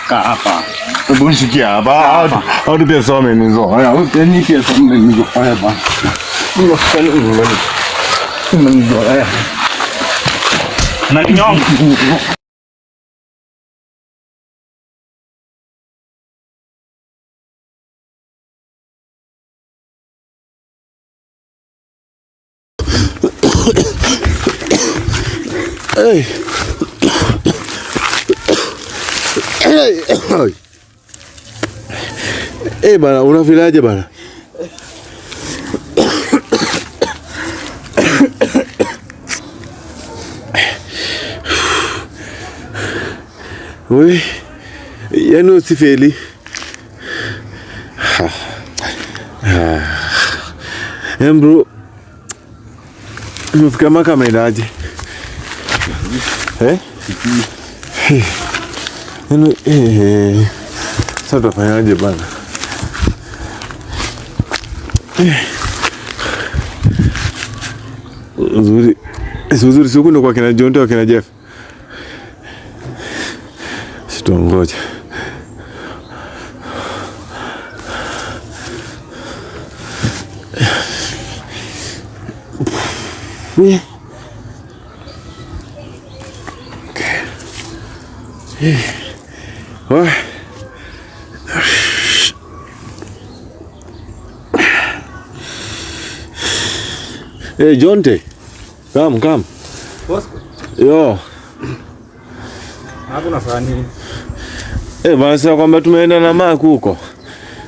hapa. Ubunsikia hapa. Au ni pesa wamenizo. Haya, ni pesa wamenizo. Haya bana. Ndio sana wewe. Wamenizo. Haya. Na nyong. Hey. Hey bana, unafilaje bana? Wewe yaani usifeli. Bro. Umefika maka mwendaje? Sasa tufanyaje bana? Uzuri siku ndo kwa kina Jonte wa kina Jeff. Sitongoja. Hey Jonte, come. Yo. Hapo nafanya nini? Basi kwamba tumeenda na Maku huko.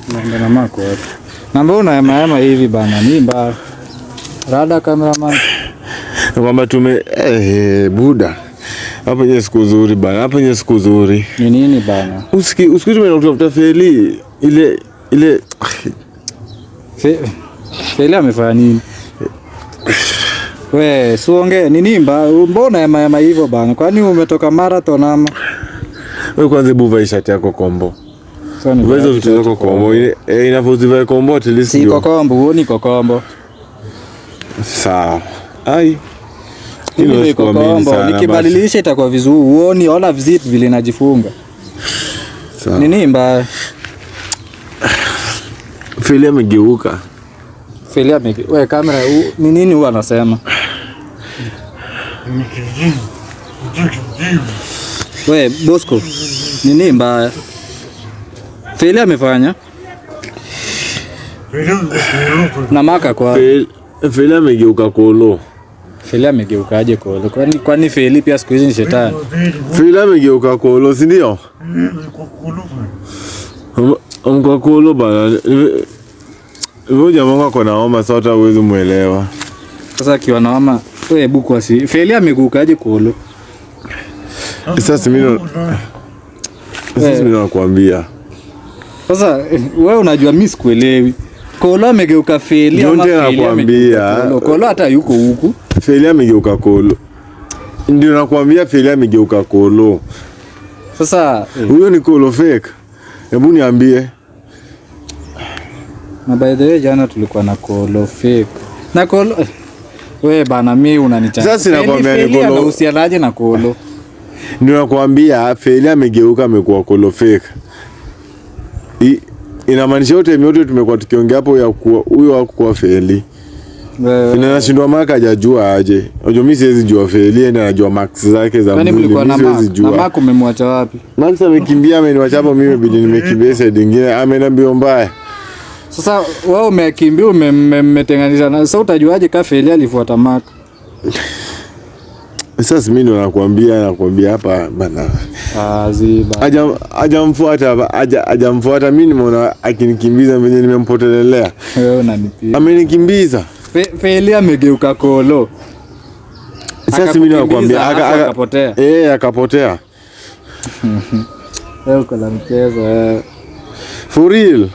Tumeenda na Maku wapi? Na mbona yama hivi bana? Mimba. Rada cameraman. Kwamba buda. Hapa ni siku nzuri bana. Hapa ni siku nzuri. Ni nini bana? Usiku tumeenda kutafuta Feli ile Feli amefanya nini? We, suonge, nini mbona yama hivyo bana? Kwani umetoka marathon ama? Wewe kwanza buva shati yako kombo. Wewe vitu zako kombo. Inapoziva kombo at least. Si kombo, huoni kombo. Sawa. Ai. Hilo kombo, nikibadilisha itakuwa vizuri. Huoni ona visit vile najifunga. Sawa. Nini mbaya? Feli amegeuka. Wewe kamera ni nini huwa anasema? Wewe Bosco, nini mbaya? Feli amefanya? Na maka kwa Feli amegeuka kolo. Feli amegeukaje kolo? Kwani Feli pia siku hizi ni shetani? Feli amegeuka kolo, si ndio? Mko kolo bana. Wewe jamaa uko na homa sasa huwezi muelewa. Sasa akiwa na homa, wewe buku asi. Feli amegeukaje kolo? Sasa mimi nakwambia. Sasa wewe unajua mimi sikuelewi. Kolo amegeuka Feli ama Feli nakwambia. Kolo hata yuko huku. Feli amegeuka kolo. Ndio nakwambia Feli amegeuka kolo. Sasa huyo ni kolo fake. Hebu niambie. Na by the way jana tulikuwa na kolo fake. Na kolo wewe bana mimi unanichana. Sasa nakwambia ni kolo. Unahusianaje na kolo? Ndio nakwambia Feli amegeuka amekuwa kolo fake. Inamaanisha yote tumekuwa tukiongea hapo ya huyo hakuwa Feli. Inashindwa Maka hajajua aje. Unajua mimi siwezi jua Feli na najua Max zake za mwili. Mimi siwezi jua. Na Maka umemwacha wapi? Max amekimbia ameniacha hapo mimi bidi nimekimbia side nyingine amenambia mbaya. Sasa wewe umekimbia umetenganisha na sasa utajuaje kama Feli alifuata Maka? Sasa mimi ndo nakwambia hapa bana. Ziba. Hajamfuata mimi nimeona akinikimbiza mwenye nimempotelelea. Wewe unanipiga. Amenikimbiza. Feli amegeuka kolo. Sasa mimi nakwambia akapotea. Akapotea. Wewe uko na mchezo. For real.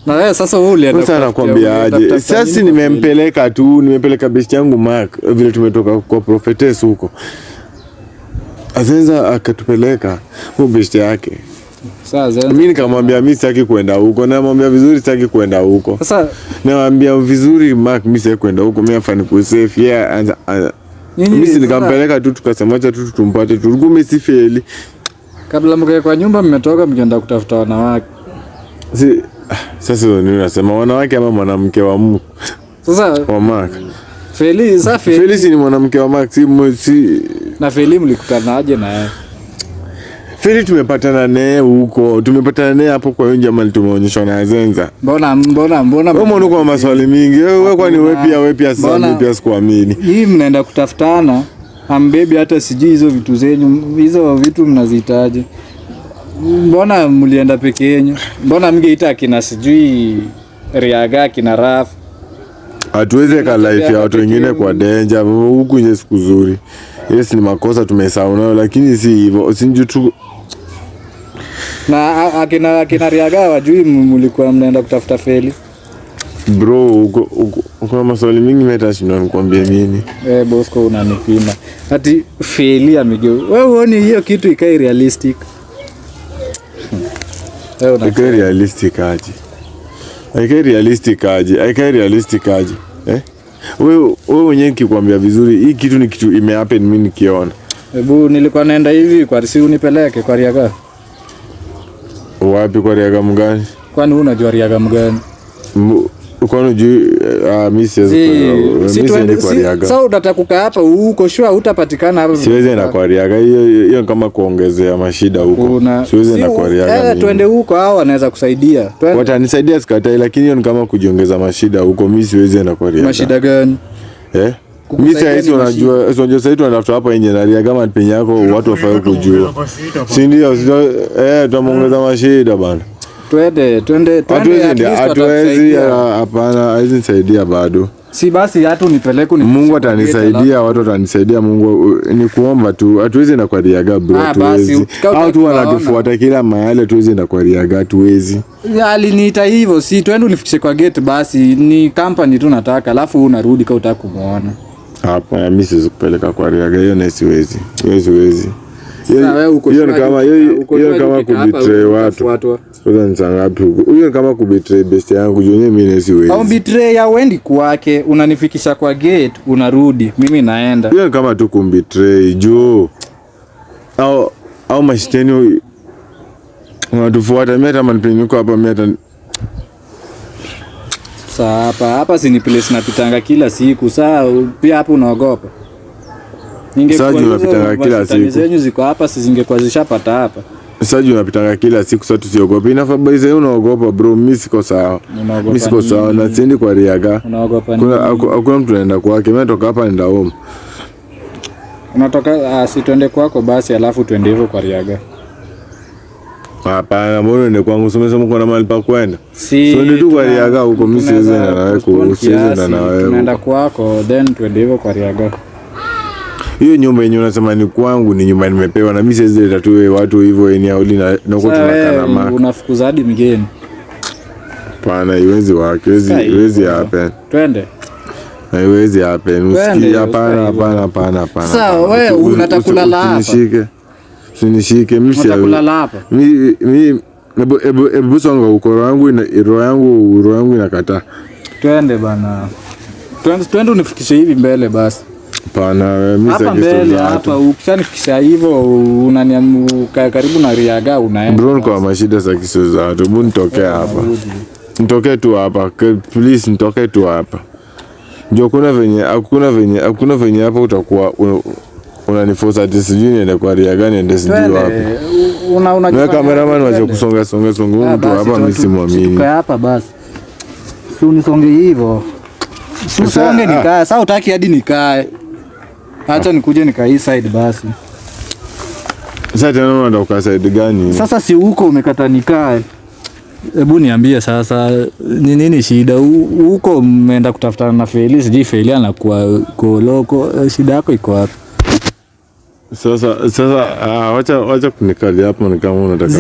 Na wewe sasa wewe ulienda. Sasa nakwambia aje. Sasa nimempeleka best yangu Mark vile tumetoka kwa prophetess huko. Azenza akatupeleka kwa best yake. Sasa mimi nikamwambia mimi sitaki kwenda huko, na namwambia vizuri sitaki kwenda huko. Sasa namwambia vizuri Mark mimi sitaki kwenda huko, mimi afanye ku safe mimi nikampeleka tu tukasema acha tu tumpate tu mimi si Feli. Kabla mkae kwa nyumba mmetoka mkienda kutafuta wanawake. Sasa nini unasema wanawake ama mwanamke wa Mungu? Sasa wa Mark. Felix ni mwanamke wa Mark si na Felix mlikutanaje na yeye? Felix tumepatana naye huko. Tumepatana naye hapo kwa yule jamaa tumeonyeshwa na Zenza. Mbona? Wewe uko maswali mingi. Wewe kwani wewe pia sasa pia sikuamini. Hii mnaenda kutafutana. Ambebi hata sijui hizo vitu zenyu. Hizo vitu mnazihitaji. Mbona mlienda peke yenu? Mbona mngeita kina sijui Riaga kina Raf? Hatuweze ka life ya watu wengine kwa danger. Huku nje siku nzuri. Yes, ni makosa tumesahau nayo lakini si hivyo. Usinju tu. Na akina Riaga wajui mlikuwa mnaenda kutafuta Feli. Bro, uko maswali mingi mtashinda nikwambie nini? Bosco unanipima. Ati Feli amegeu. Wewe uone hiyo kitu ikae realistic. Ikae realistic aje. Wewe mwenyewe nikikwambia vizuri hii kitu ni kitu imehappen mimi nikiona. Hebu nilikuwa naenda hivi kwa si unipeleke kwa Riaga. Wapi kwa Riaga mgani? Kwani unajua Riaga mgani? Kwani mimi siwezi kwa Riaga. Sasa unataka kukaa hapa huko sure hutapatikana hapo. Siwezi na kwa Riaga. Hiyo kama kuongezea mashida huko. Siwezi na kwa Riaga. Twende huko hao wanaweza kusaidia. Watanisaidia sikatai lakini hiyo ni kama kujiongeza mashida huko. Mimi siwezi na kwa Riaga. Mashida gani? Mimi sasa unajua sasa tunatafuta hapa nje na Riaga kama penye yako watu wafanye kujua. Si ndio? Tutamuongeza mashida bana. Twende hatuwezi hapana haizi nisaidia bado. Si basi hata unipeleke Mungu atanisaidia watu watanisaidia Mungu ni kuomba tu hatuwezi na kwa Riaga bro hatuwezi. Au tu wanatufuata kila mahali hatuwezi na kwa Riaga hatuwezi. Aliniita hivyo si twende unifikishe kwa gate basi ni company tu nataka alafu unarudi kama unataka kumuona. Hapa mimi siwezi kupeleka kwa Riaga hiyo na siwezi. Siwezi. Hiyo ni kama kubetray watu. Sasa nisangapi huko. Hiyo kama kubetray best yangu juu mimi siwezi. Au betray ya wendi kwake unanifikisha kwa gate unarudi mimi naenda. Hiyo kama tu kumbetray juu. Au mashiteni wanatufuata mimi hata manipenyuko hapa mimi hata sasa hapa si ni place napitanga kila siku. Sasa pia hapo unaogopa. Sasa unapitanga kila siku. Zenyu ziko hapa si zingekuwa zishapata hapa. Sasa unapitanga kila siku sasa tusiogope. Inafaa basi unaogopa bro mimi siko sawa. Mimi siko sawa na siendi kwa Riaga. Unaogopa nini? Hakuna mtu anaenda kwake. Mimi natoka hapa nenda home. Unatoka si twende kwako basi alafu twende hivyo kwa Riaga. Hapana, mbona ni kwangu umesema kuna mahali pa kwenda? Twende tu kwa Riaga huko mimi siwezi na wewe siwezi na wewe. Tunaenda kwako then twende hivyo kwa Riaga. Hiyo nyumba yenyewe unasema ni kwangu ni nyumba nimepewa na mimi siwezi leta tu watu hivyo eneo hili na huko tunakana maka. Unafukuza hadi mgeni. Hapana, iwezi wake, iwezi happen. Twende. Haiwezi happen. Usikie hapana. Sasa wewe unataka kulala hapa. Usinishike mimi si kulala hapa. Mimi hebu songa uko roho yangu inakataa. Twende bana. Twende unifikishe hivi mbele basi. Hapana, mimi sasa mbele hapa ukishanifikisha hivyo unaniamka karibu na Riaga unaenda. Bro kwa mashida za kiso za watu. Hebu nitokee hapa. Nitokee tu hapa. Please nitokee tu hapa. Ndio hakuna venye hapa utakuwa unaniforce ati sijui niende kwa Riaga niende sijui wapi. Una cameraman waje kusonga mtu hapa mimi simwamini. Kwa hapa basi. Si unisonge hivyo. Usonge nikae. Sasa utaki hadi nikae. Acha nikuje nikae side basi. Sasa tena unaenda kwa side gani? Sasa si huko umekata nikae. Hebu niambie sasa ni nini shida huko umeenda kutafutana na Feli sijui Feli anakuwa koloko shida yako iko wapi? Sasa wacha kunikalia hapo ni kama unataka.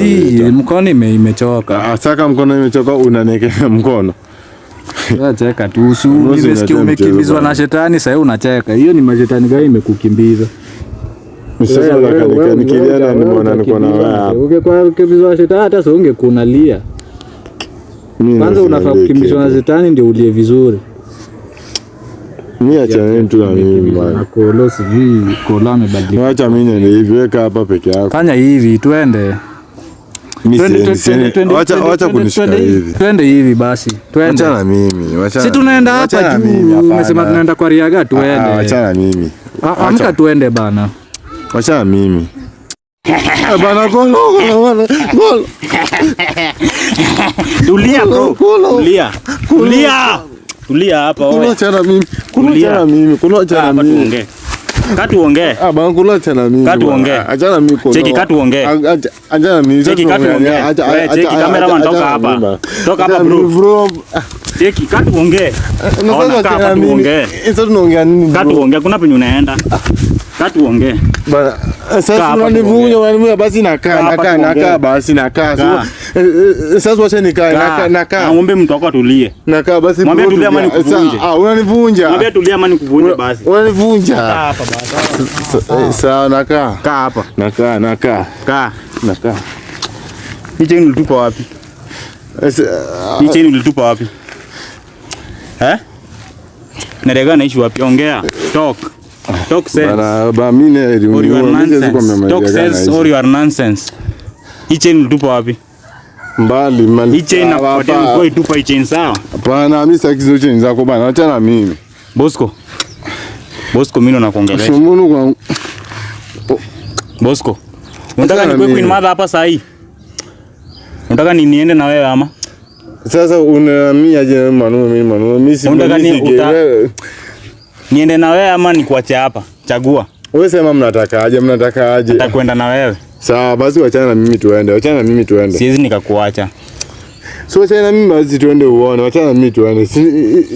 Mkono imechoka. Saka mkono imechoka unanekea mkono. Unacheka tu nimesikia umekimbizwa na shetani sasa unacheka. Hiyo ni mashetani gani imekukimbiza? Sasa nikiliana nimeona niko na wewe hapa. Ungekuwa ukimbizwa na shetani hata sio ungekunalia. Kwanza unafaa kukimbizwa na shetani ndio ulie vizuri. Mimi acha tu na mimi bwana. Kolo sijui Kolo amebadilika. Acha mimi niende hivi, weka hapa peke yako. Fanya hivi twende. Wacha kunishika hivi. Twende hivi basi. Twende. Acha na mimi. Si tunaenda hapa juu. Umesema tunaenda kwa Riaga twende. Acha na mimi. Amka twende bana. Acha na mimi. Bana golo. Tulia bro. Tulia hapa wewe. Acha na mimi. Acha na mimi. Katuongee. Bana kula acha na mimi. Katuongee. Acha na mimi kolo. Cheki katuongee. Acha na mimi. Cheki katuongee. Cheki cameraman toka hapa. Toka hapa bro. Cheki katuongee. Ona katuongee. Sasa tunaongea nini? Katuongee kuna penye unaenda. Katuongee. Bana sasa unanivuja basi nakaa basi nakaa. Sasa wacha nikae nakaa. Naombe mtu wako atulie. Nakaa basi. Mwambie tulia ama nikuvunje. Unanivunja. Mwambie tulia ama nikuvunje basi. Unanivunja. Kaa hapa basi. Sawa nakaa. Kaa hapa. Nakaa. Nakaa. Hii chain ulitupa wapi? Hii chain ulitupa wapi? Narega naishi wapi? Ongea. Talk sense. Bana mimi Talk sense or your nonsense. Hii chain ulitupa wapi? Mbali. Hii chain nakupatia kwa itupa hii chain sawa? Hapana, mimi sitaki hizo chain zako bana. Acha na mimi. Bosco mimi nakuongelea. Shumunu kwa Bosco. Unataka nikuwe queen mother hapa saa hii? Unataka niende na wewe ama? Sasa unamia je mimi si niende na wewe ama nikuache hapa? Chagua. Wewe sema mnataka aje? Nitakwenda na wewe. Sawa basi wachana na mimi tuende. Siwezi nikakuacha. So wachana na mimi basi tuende uone. Wachana na mimi tuende.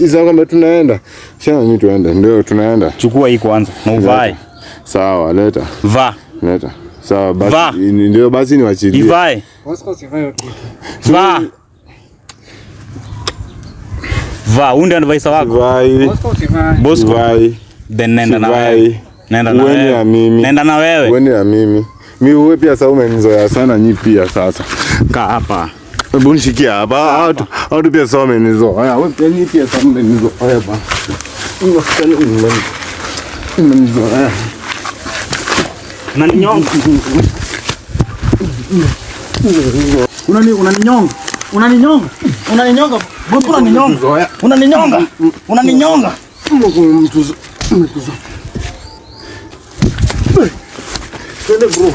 Sasa kama tunaenda. Wachana na mimi tuende. Ndio tunaenda. Chukua hii kwanza na uvae. Sawa leta. Vaa. Leta. Sawa basi ndio basi niwachilie. Ivae. Bosco sivae kitu. Vaa, unde advice wako. Bosco vai. Then nenda na wewe. Nenda na wewe. Wewe na mimi. Mimi wewe pia sasa umenizoea sana nyi pia sasa. Kaa hapa. Hebu nishikia hapa. Au pia sasa umenizoea. Haya, wewe pia nyi pia sasa umenizoea hapa. Umenizoea. Unaninyonga. Unaninyonga. Bora ninyonga. Unaninyonga. Twende bro.